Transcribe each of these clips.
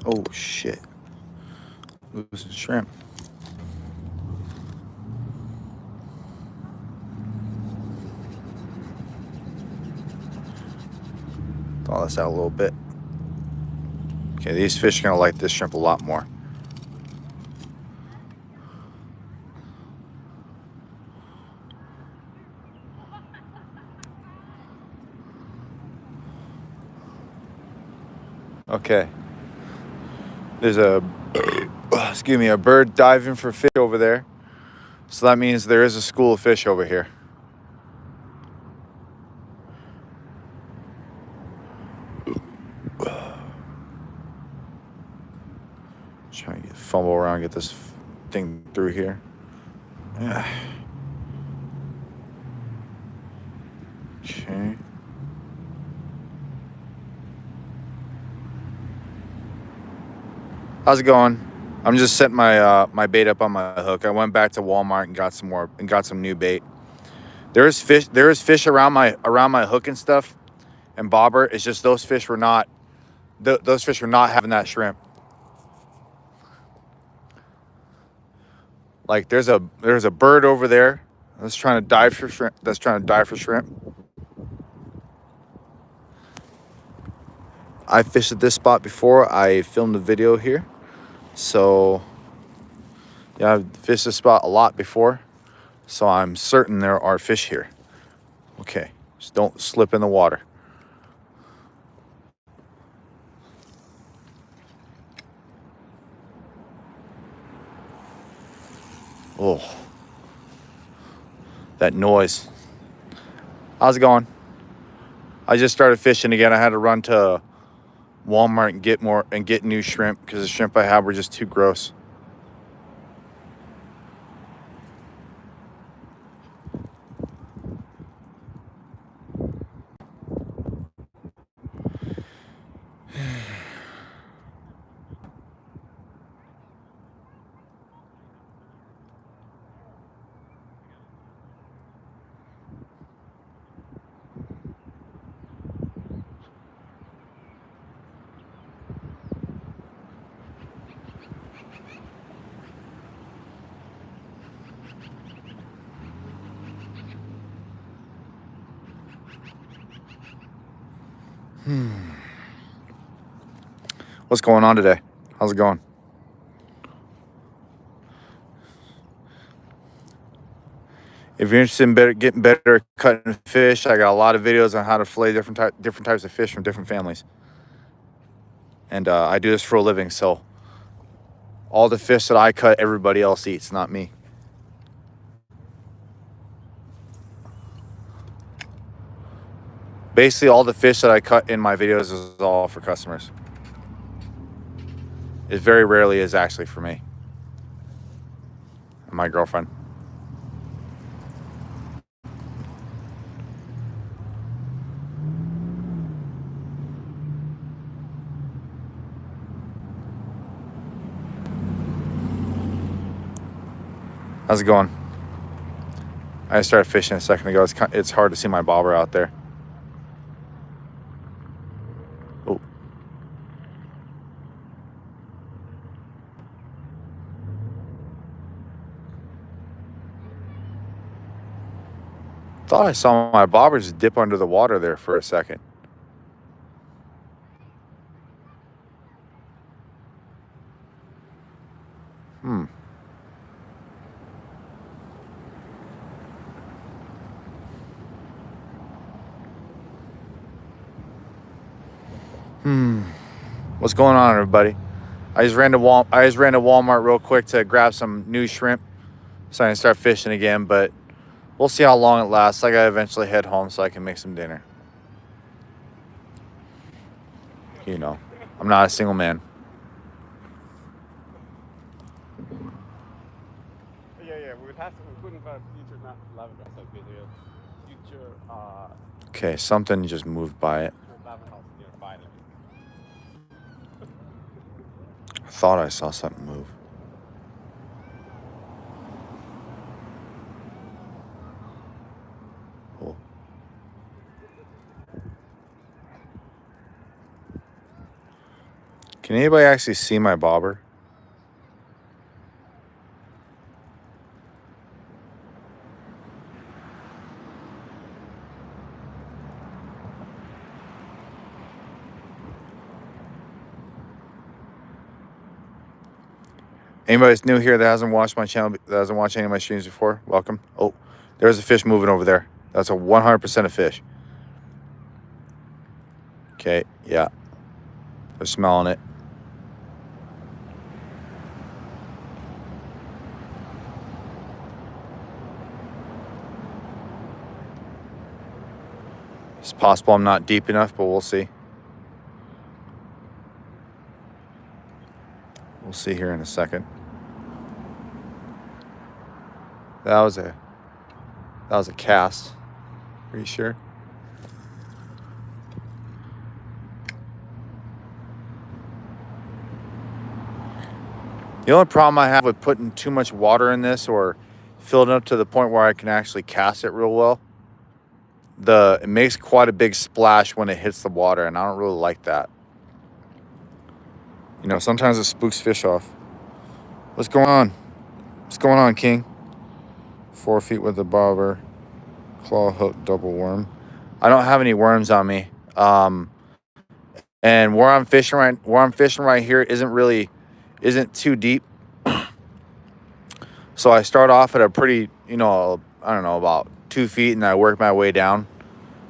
Oh shit. Losing shrimp. Thaw this out a little bit. Okay, these fish are gonna like this shrimp a lot more. Okay. There's a excuse me, a bird diving for fish over there. So that means there is a school of fish over here. Trying to fumble around, get this thing through here. Okay. How's it going? I'm just setting my bait up on my hook. I went back to Walmart and got some new bait. There is fish around my hook and stuff and bobber. It's just those fish were not having that shrimp. Like there's a bird over there that's trying to dive for shrimp. I fished at this spot before. I filmed a video here. So yeah, I've fished this spot a lot before. So I'm certain there are fish here. Okay, just don't slip in the water. Oh, that noise. How's it going? I just started fishing again. I had to run to Walmart and get new shrimp because the shrimp I had were just too gross. What's going on today? How's it going? If you're interested in getting better at cutting fish, I got a lot of videos on how to fillet different types of fish from different families. And I do this for a living, so all the fish that I cut, everybody else eats, not me. Basically, all the fish that I cut in my videos is all for customers. It very rarely is actually for me and my girlfriend. How's it going? I started fishing a second ago. It's hard to see my bobber out there. Oh. Thought I saw my bobbers dip under the water there for a second. What's going on, everybody? I just ran to Walmart real quick to grab some new shrimp so I can start fishing again, but we'll see how long it lasts. I gotta eventually head home so I can make some dinner. You know, I'm not a single man. Yeah, we couldn't have future not lavender house video. Future Okay, something just moved by it. lavender house nearby. I thought I saw something move. Oh. Can Can anybody actually see my bobber? Anybody's new here that hasn't watched my channel, that hasn't watched any of my streams before, welcome. Oh, there's a fish moving over there. That's a 100% a fish. Okay, yeah. They're smelling it. It's possible I'm not deep enough, but we'll see. We'll see here in a second. That was a cast. Are you sure? The only problem I have with putting too much water in this or filling it up to the point where I can actually cast it real well, it makes quite a big splash when it hits the water, and I don't really like that. You know, sometimes it spooks fish off. What's going on? What's going on, King? 4 feet with the bobber, claw hook, double worm. I don't have any worms on me. And where I'm fishing right here isn't too deep. So I start off at a pretty, I don't know, about 2 feet, and I work my way down.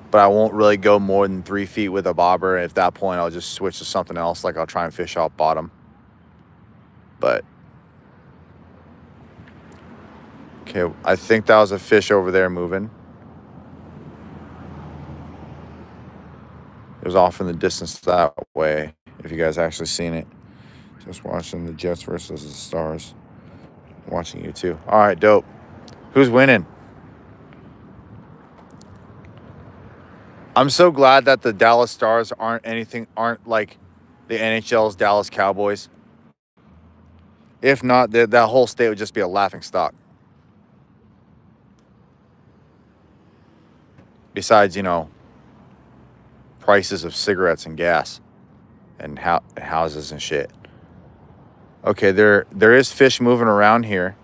But I won't really go more than 3 feet with a bobber. At that point, I'll just switch to something else. Like I'll try and fish off bottom. But okay, I think that was a fish over there moving. It was off in the distance that way, if you guys actually seen it. Just watching the Jets versus the Stars. Watching you too. All right, dope. Who's winning? I'm so glad that the Dallas Stars aren't like the NHL's Dallas Cowboys. If not, that whole state would just be a laughing stock. Besides, prices of cigarettes and gas and houses and shit. Okay, there is fish moving around here.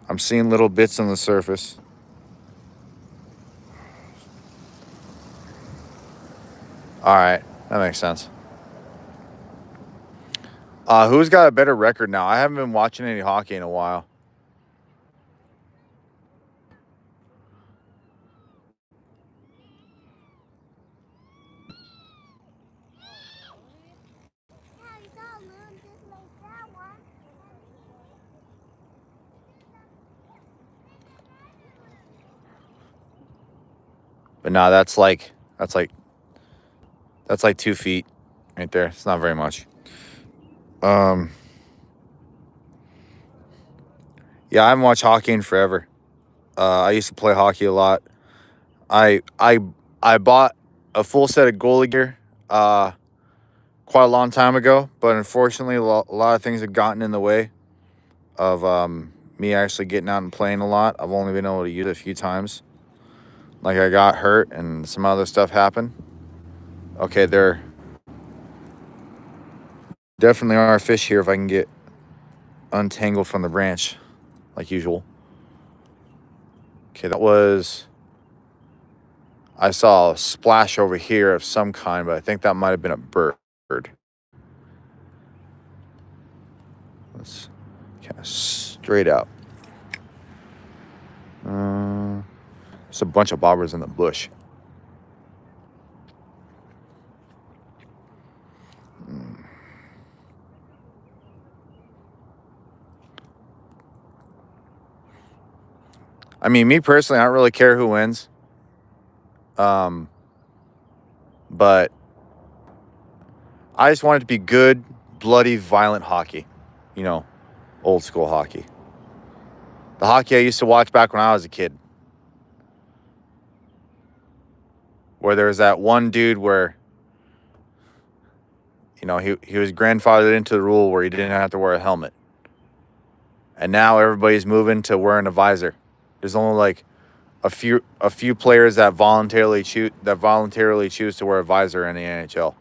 I'm seeing little bits on the surface. All right, that makes sense. Who's got a better record now? I haven't been watching any hockey in a while. But no, that's like 2 feet right there. It's not very much. Yeah, I haven't watched hockey in forever. I used to play hockey a lot. I bought a full set of goalie gear quite a long time ago, but unfortunately, a lot of things have gotten in the way of me actually getting out and playing a lot. I've only been able to use it a few times. Like I got hurt and some other stuff happened. Okay, there definitely are fish here if I can get untangled from the branch like usual. Okay, I saw a splash over here of some kind, but I think that might have been a bird. Let's kind of straight out. There's a bunch of bobbers in the bush. I mean, me personally, I don't really care who wins. But I just want it to be good, bloody, violent hockey. Old school hockey. The hockey I used to watch back when I was a kid. Where there was that one dude where, he was grandfathered into the rule where he didn't have to wear a helmet. And now everybody's moving to wearing a visor. There's only like a few players that voluntarily choose to wear a visor in the NHL.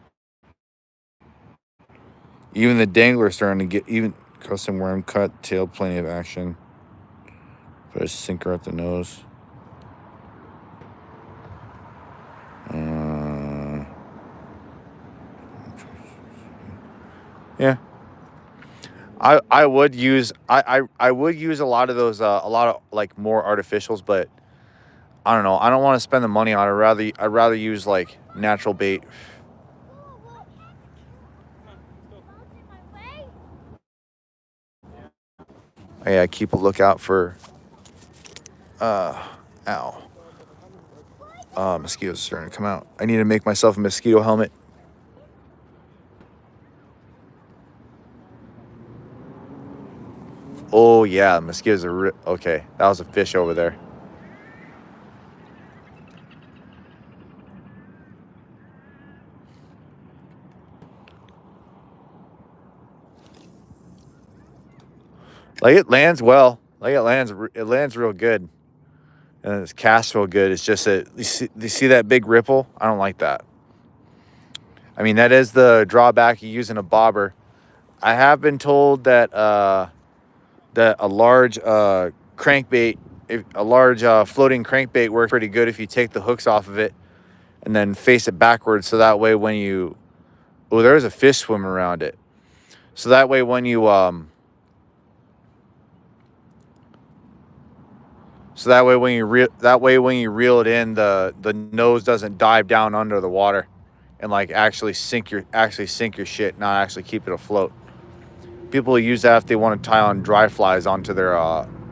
Even the dangler starting to get even custom worm cut tail, plenty of action. Put a sinker at the nose. Yeah. I would use I would use a lot of those a lot of like more artificials, but I don't know. I don't want to spend the money on it. I'd rather use like natural bait. Yeah, keep a lookout for ow. Mosquitoes are starting to come out. I need to make myself a mosquito helmet. Oh yeah, mosquitoes are okay. That was a fish over there. Like it lands well. Like it lands real good. And it's cast real good. It's just that you see that big ripple? I don't like that. I mean, that is the drawback of using a bobber. I have been told that that a large crankbait, a large floating crankbait works pretty good if you take the hooks off of it and then face it backwards. So that way when you, oh, there's a fish swimming around it. So that way when you so that way when you reel it in, the nose doesn't dive down under the water and like actually sink your shit, not actually keep it afloat. People use that if they want to tie on dry flies onto their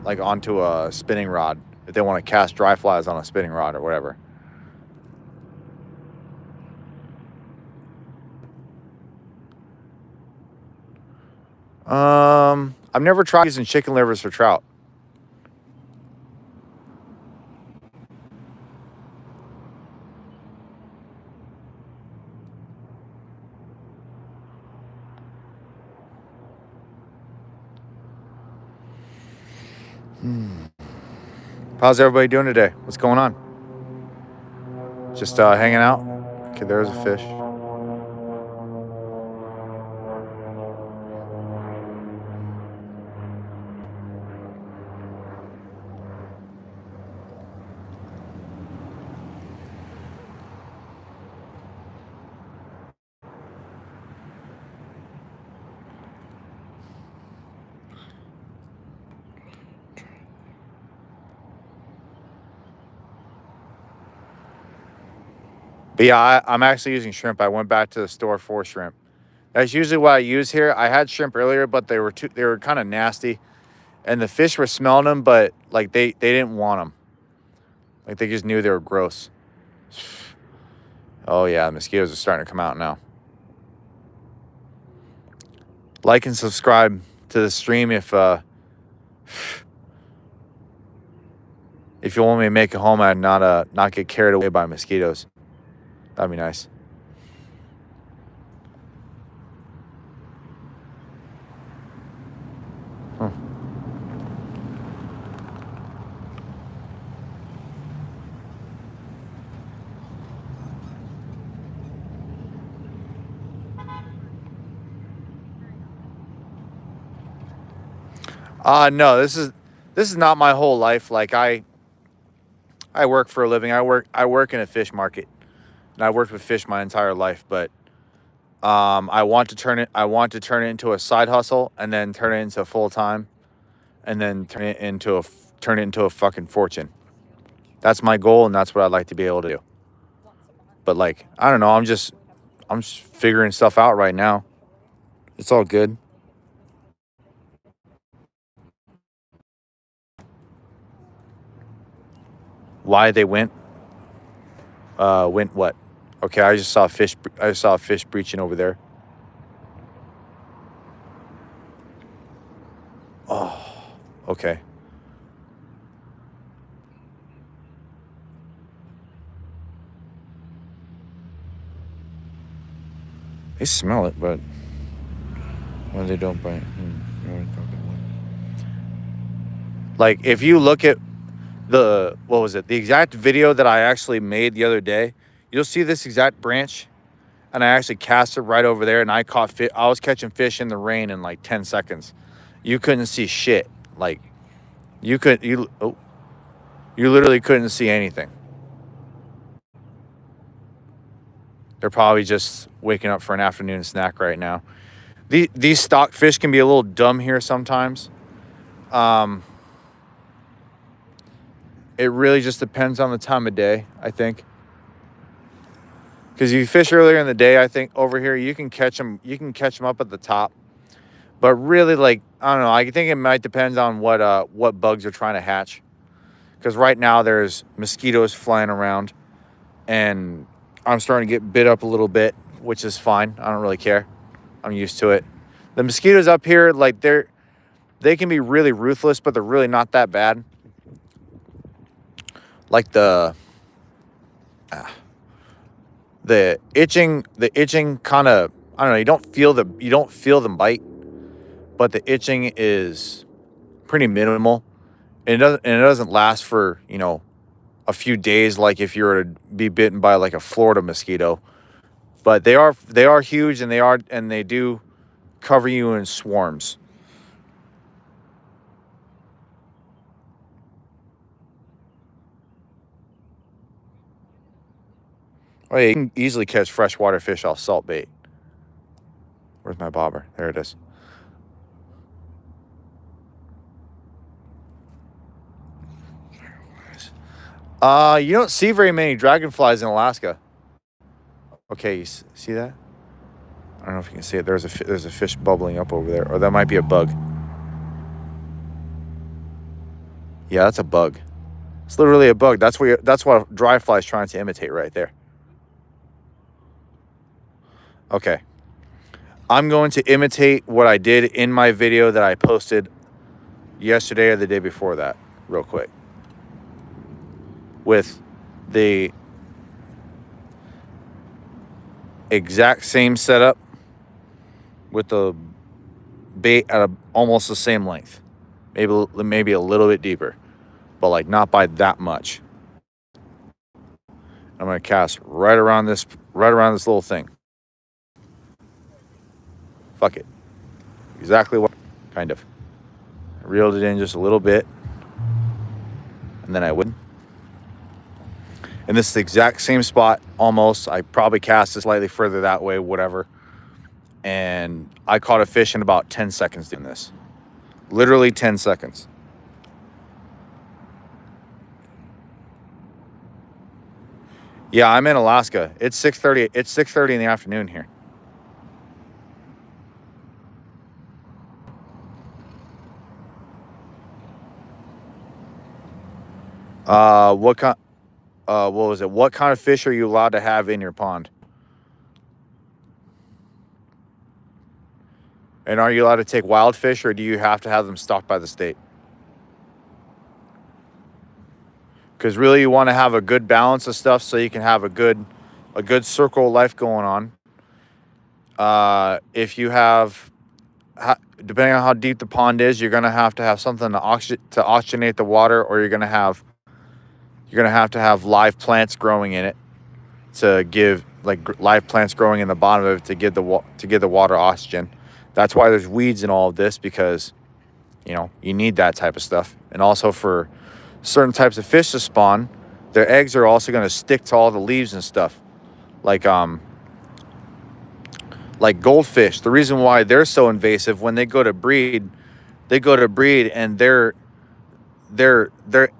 like onto a spinning rod, if they want to cast dry flies on a spinning rod or whatever. I've never tried using chicken livers for trout. How's everybody doing today? What's going on? Just hanging out? Okay, there's a fish. But yeah, I'm actually using shrimp. I went back to the store for shrimp. That's usually what I use here. I had shrimp earlier, but they were kind of nasty, and the fish were smelling them, but like they didn't want them. Like they just knew they were gross. Oh yeah, the mosquitoes are starting to come out now. Like and subscribe to the stream if you want me to make a home and not get carried away by mosquitoes. That'd be nice. Huh. No, this is not my whole life. Like I work for a living. I work in a fish market, and I worked with fish my entire life. But I want to turn it into a side hustle, and then turn it into full time, and then turn it into a fucking fortune. That's my goal, and that's what I'd like to be able to do. But like, I don't know. I'm just figuring stuff out right now. It's all good. Why they went what? Okay, I just saw a fish. I just saw a fish breaching over there. Oh, okay. They smell it, but well, they don't bite. Like if you look at what was it? The exact video that I actually made the other day, you'll see this exact branch, and I actually cast it right over there, and I was catching fish in the rain in like 10 seconds. You couldn't see shit. Like, you literally couldn't see anything. They're probably just waking up for an afternoon snack right now. These stock fish can be a little dumb here sometimes. It really just depends on the time of day, I think. Because you fish earlier in the day, I think over here you can catch them. You can catch them up at the top. But really, like, I don't know. I think it might depend on what bugs are trying to hatch. Because right now there's mosquitoes flying around, and I'm starting to get bit up a little bit, which is fine. I don't really care. I'm used to it. The mosquitoes up here, like, they can be really ruthless, but they're really not that bad. Like the itching kind of, I don't know, you don't feel them bite, but the itching is pretty minimal. And it doesn't last for, a few days like if you were to be bitten by like a Florida mosquito. But they are huge, and they do cover you in swarms. Oh, yeah, you can easily catch freshwater fish off salt bait. Where's my bobber? There it is. You don't see very many dragonflies in Alaska. Okay, you see that? I don't know if you can see it. There's a fish bubbling up over there, or that might be a bug. Yeah, that's a bug. It's literally a bug. That's what dry fly is trying to imitate right there. Okay. I'm going to imitate what I did in my video that I posted yesterday or the day before that, real quick. With the exact same setup, with the bait at almost the same length. Maybe a little bit deeper, but like not by that much. I'm going to cast right around this little thing. Fuck it. Exactly what, kind of. I reeled it in just a little bit, and then I wouldn't. And this is the exact same spot, almost. I probably cast it slightly further that way, whatever. And I caught a fish in about 10 seconds doing this. Literally 10 seconds. Yeah, I'm in Alaska. It's 6:30. It's 6:30 in the afternoon here. What was it? What kind of fish are you allowed to have in your pond? And are you allowed to take wild fish, or do you have to have them stocked by the state? Because really, you want to have a good balance of stuff so you can have a good circle of life going on. If you have, depending on how deep the pond is, you're gonna have to have something to oxygenate the water, or you're gonna have to have live plants growing in it to give, like, live plants growing in the bottom of it to give the water oxygen. That's why there's weeds in all of this, because you need that type of stuff. And also for certain types of fish to spawn, their eggs are also going to stick to all the leaves and stuff. Like goldfish. The reason why they're so invasive, when they go to breed and their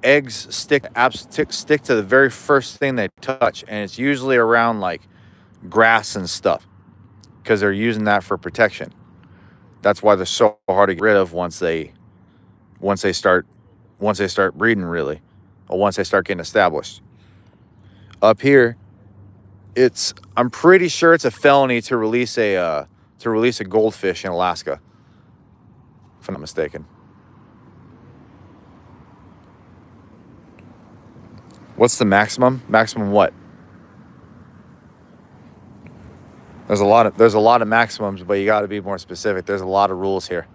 eggs stick to the very first thing they touch, and it's usually around like grass and stuff, because they're using that for protection. That's why they're so hard to get rid of once they start breeding, really, or once they start getting established. Up here, I'm pretty sure it's a felony to release a goldfish in Alaska, if I'm not mistaken. What's the maximum? Maximum what? There's a lot of maximums, but you got to be more specific. There's a lot of rules here.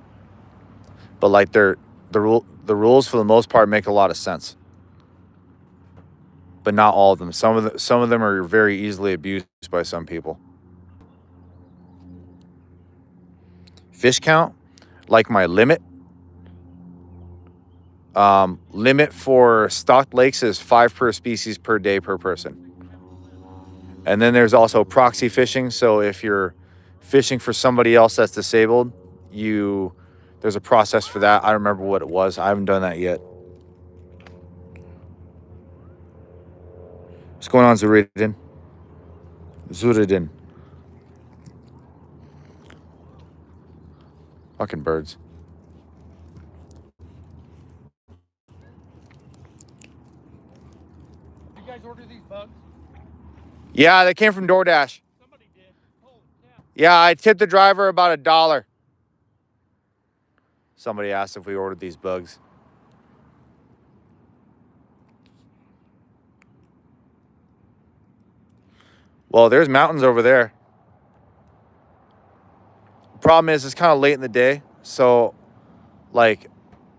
But like the rules for the most part make a lot of sense. But not all of them. Some of them are very easily abused by some people. fish count, like my limit. Limit for stocked lakes is 5 per species per day per person. And then there's also proxy fishing. So if you're fishing for somebody else that's disabled, there's a process for that. I don't remember what it was. I haven't done that yet. What's going on, Zuridin? Zuridin. Fucking birds. You guys order these bugs? Yeah, they came from DoorDash. Somebody did. Holy cow. Yeah, I tipped the driver about $1. Somebody asked if we ordered these bugs. Well, there's mountains over there. Problem is, it's kind of late in the day, so like,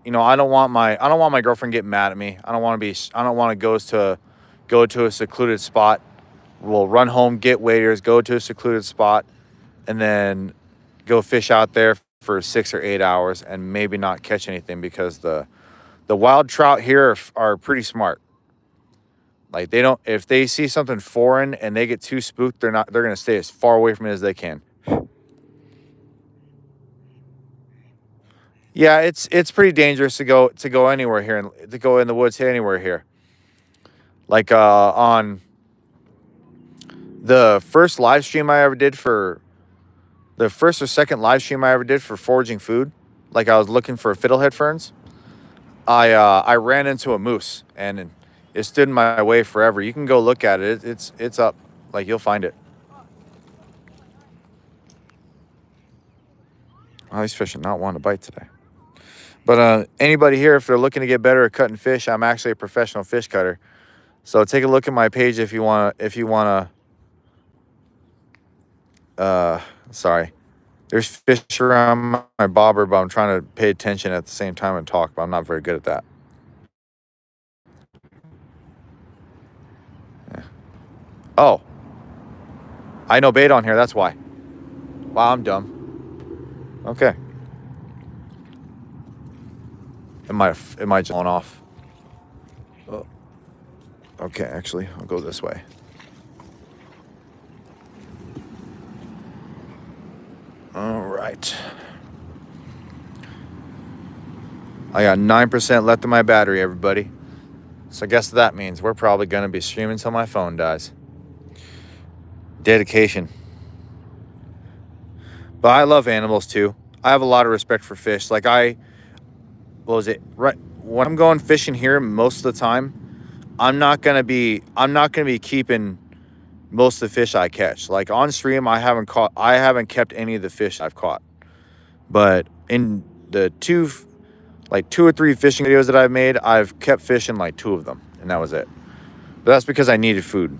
you know, I don't want my girlfriend getting mad at me. I don't want to go to a secluded spot. We'll run home, get waders, go to a secluded spot, and then go fish out there for 6 or 8 hours and maybe not catch anything, because the wild trout here are pretty smart. Like, they don't, if they see something foreign and they get too spooked, they're going to stay as far away from it as they can. Yeah, it's pretty dangerous to go anywhere here, and to go in the woods anywhere here. Like on the first or second live stream I ever did for foraging food, like I was looking for fiddlehead ferns. I ran into a moose, and it stood in my way forever. You can go look at it. It's up. Like, you'll find it. Oh, these fish are not wanting to bite today. But anybody here, if they're looking to get better at cutting fish, I'm actually a professional fish cutter. So take a look at my page if you wanna. Sorry, there's fish around my bobber, but I'm trying to pay attention at the same time and talk. But I'm not very good at that. Yeah. Oh, I know bait on here. That's why. Wow, I'm dumb. Okay. It might just gone off. Oh. Okay, actually, I'll go this way. All right. I got 9% left in my battery, everybody. So guess what that means? We're probably going to be streaming until my phone dies. Dedication. But I love animals too. I have a lot of respect for fish. Like, right when I'm going fishing here, most of the time, I'm not gonna be keeping most of the fish I catch. Like, on stream, I haven't kept any of the fish I've caught. But in the two or three fishing videos that I've made, I've kept fishing like 2 of them, and that was it. But that's because I needed food.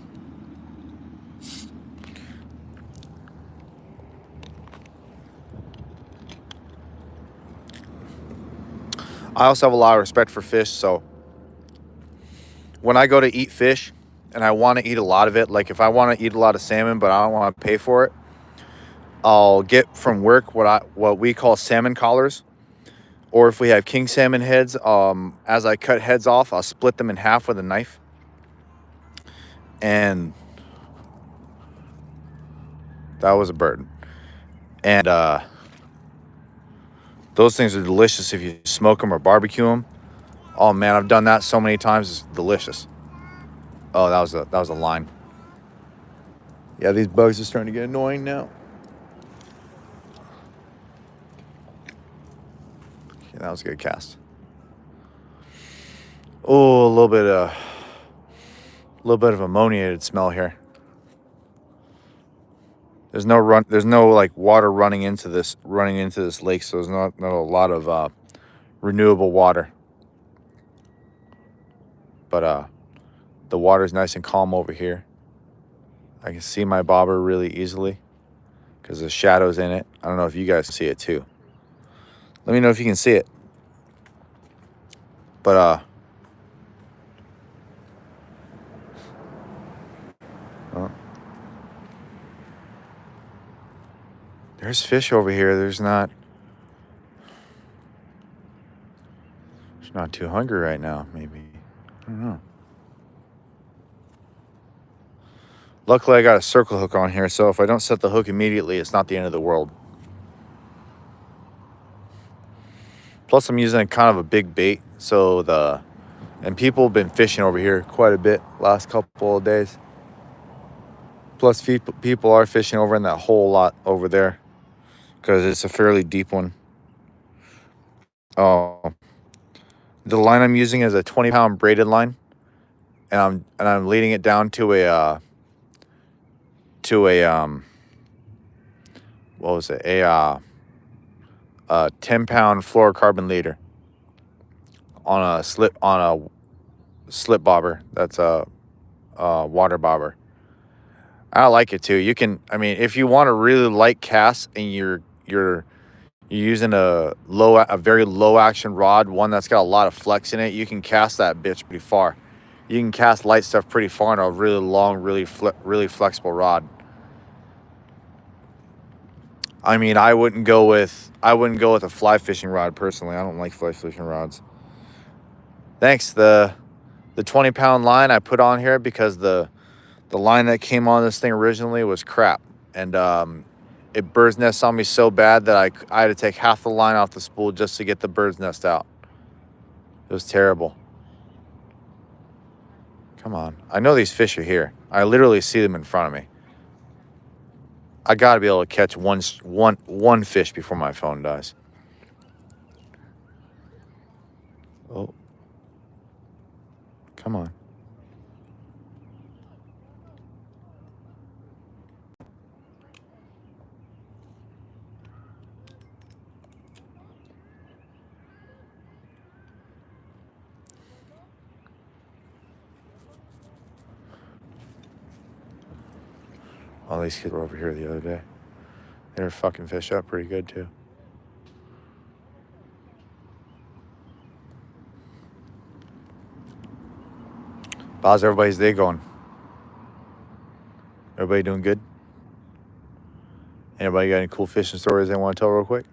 I also have a lot of respect for fish, so when I go to eat fish and I want to eat a lot of it, like if I want to eat a lot of salmon but I don't want to pay for it, I'll get from work what we call salmon collars. Or if we have king salmon heads, as I cut heads off, I'll split them in half with a knife. And that was a bird. And those things are delicious if you smoke them or barbecue them. Oh man, I've done that so many times. It's delicious. Oh, that was a line. Yeah, these bugs are starting to get annoying now. Okay, that was a good cast. Oh, a little bit of ammoniated smell here. There's no like water running into this lake, so there's not a lot of renewable water. But the water's nice and calm over here. I can see my bobber really easily because the shadow's in it. I don't know if you guys see it too. Let me know if you can see it. But there's fish over here. There's not. Not too hungry right now, maybe. I don't know. Luckily, I got a circle hook on here, so if I don't set the hook immediately, it's not the end of the world. Plus, I'm using kind of a big bait, and people have been fishing over here quite a bit last couple of days. Plus, people are fishing over in that hole lot over there because it's a fairly deep one. Oh, the line I'm using is a 20-pound braided line, and I'm leading it down to a what was it, a 10-pound fluorocarbon leader on a slip bobber. That's a water bobber. I like it too. You can, I mean, if you want a really light cast and you're using a very low action rod, one that's got a lot of flex in it, you can cast that bitch pretty far. You can cast light stuff pretty far on a really long, really flexible rod. I mean, I wouldn't go with a fly fishing rod personally. I don't like fly fishing rods. Thanks. The 20-pound line I put on here because the line that came on this thing originally was crap, and it bird's nest on me so bad that I had to take half the line off the spool just to get the bird's nest out. It was terrible. Come on. I know these fish are here. I literally see them in front of me. I got to be able to catch one fish before my phone dies. Oh. Come on. All these kids were over here the other day. They were fucking fish up pretty good too. How's everybody's day going? Everybody doing good? Anybody got any cool fishing stories they want to tell real quick?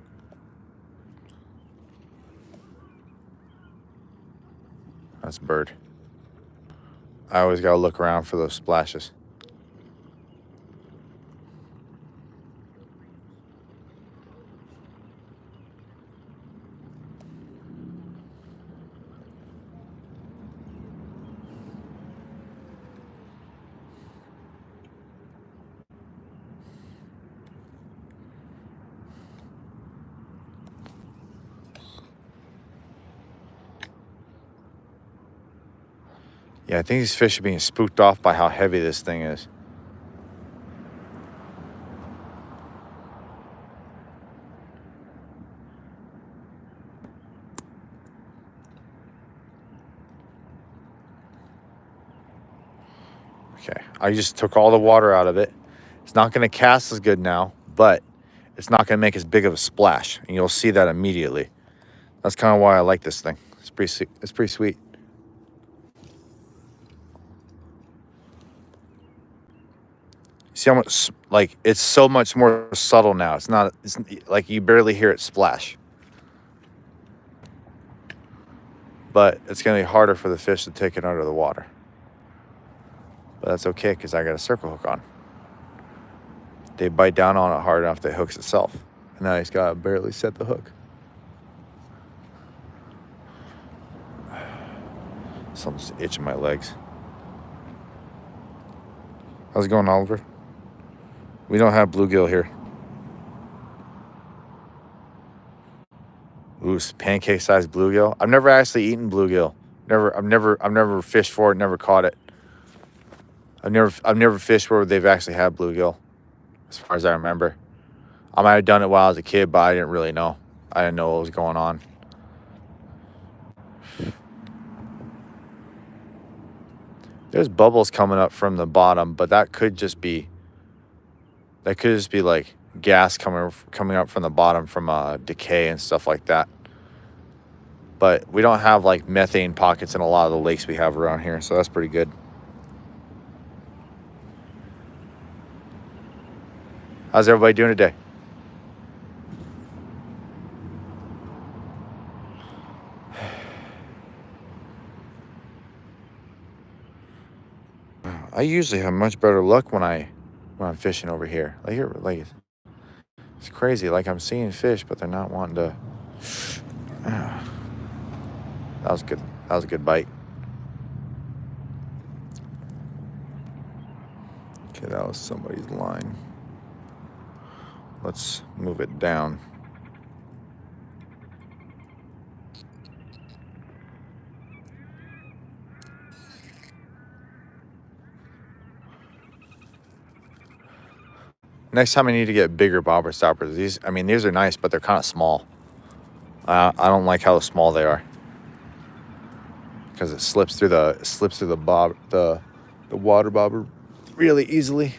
That's a bird. I always got to look around for those splashes. Yeah, I think these fish are being spooked off by how heavy this thing is. Okay, I just took all the water out of it. It's not going to cast as good now, but it's not going to make as big of a splash, and you'll see that immediately. That's kind of why I like this thing. It's pretty sweet. See how much, like, it's so much more subtle now. It's like you barely hear it splash. But it's going to be harder for the fish to take it under the water. But that's okay because I got a circle hook on. They bite down on it hard enough that it hooks itself. And now he's got to barely set the hook. Something's itching my legs. How's it going, Oliver? We don't have bluegill here. Ooh, pancake-sized bluegill. I've never actually eaten bluegill. I've never fished for it. Never caught it. I've never fished where they've actually had bluegill, as far as I remember. I might have done it while I was a kid, but I didn't really know. I didn't know what was going on. There's bubbles coming up from the bottom, but that could just be like gas coming up from the bottom from decay and stuff like that. But we don't have like methane pockets in a lot of the lakes we have around here, so that's pretty good. How's everybody doing today? I usually have much better luck when I'm fishing over here. Like it's crazy. Like I'm seeing fish, but they're not wanting to. Ah, that was good. That was a good bite. Okay, that was somebody's line. Let's move it down. Next time I need to get bigger bobber stoppers. These are nice, but they're kind of small. I don't like how small they are because it slips through the water bobber really easily.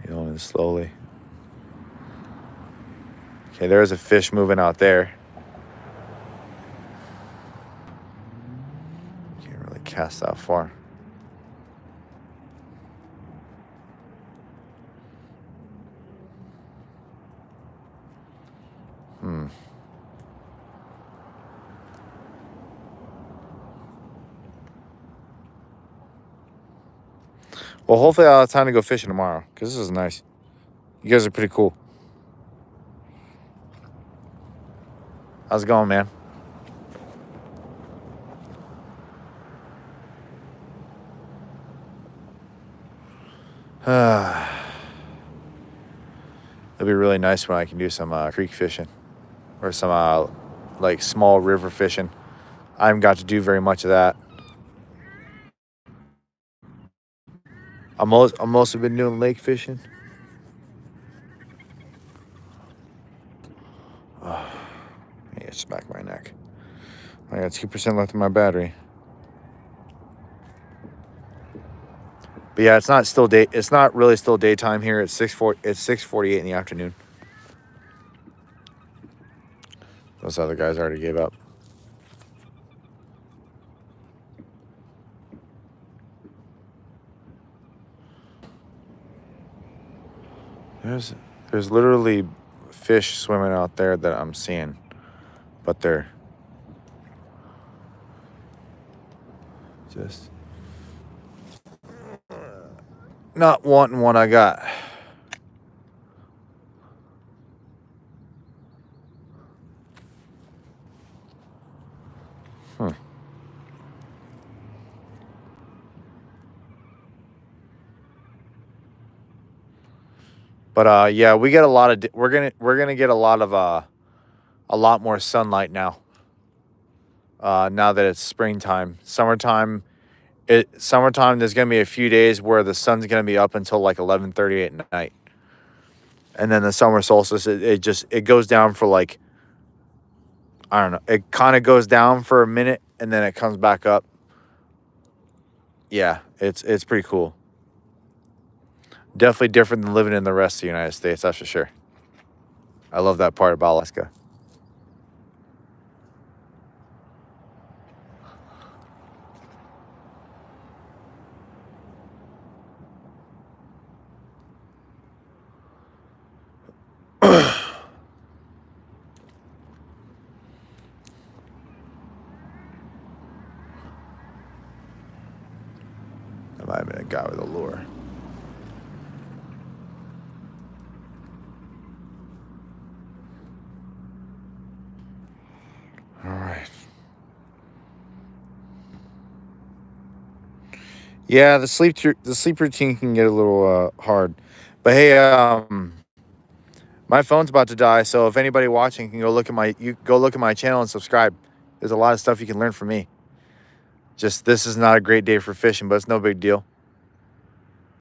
Going slowly. Okay, there's a fish moving out there. Can't really cast that far. Well, hopefully I'll have time to go fishing tomorrow because this is nice. You guys are pretty cool. How's it going, man? It'll be really nice when I can do some creek fishing or some like small river fishing. I haven't got to do very much of that. I'm mostly been doing lake fishing. Oh, yeah, smack my neck. I got 2% left in my battery. But yeah, it's not really still daytime here. It's 6:48 in the afternoon. Those other guys already gave up. There's literally fish swimming out there that I'm seeing, but they're just not wanting what I got. But yeah, we get a lot of we're gonna get a lot more sunlight now. Now that it's springtime, summertime. There's gonna be a few days where the sun's gonna be up until like 11:30 at night, and then the summer solstice it goes down for like, I don't know. It kind of goes down for a minute and then it comes back up. Yeah, it's pretty cool. Definitely different than living in the rest of the United States, that's for sure. I love that part about Alaska. That might have been a guy with a lure. All right. Yeah, the sleep routine can get a little hard, but hey, my phone's about to die, so if anybody watching can go look at my channel and subscribe. There's a lot of stuff you can learn from me. Just this is not a great day for fishing, but it's no big deal.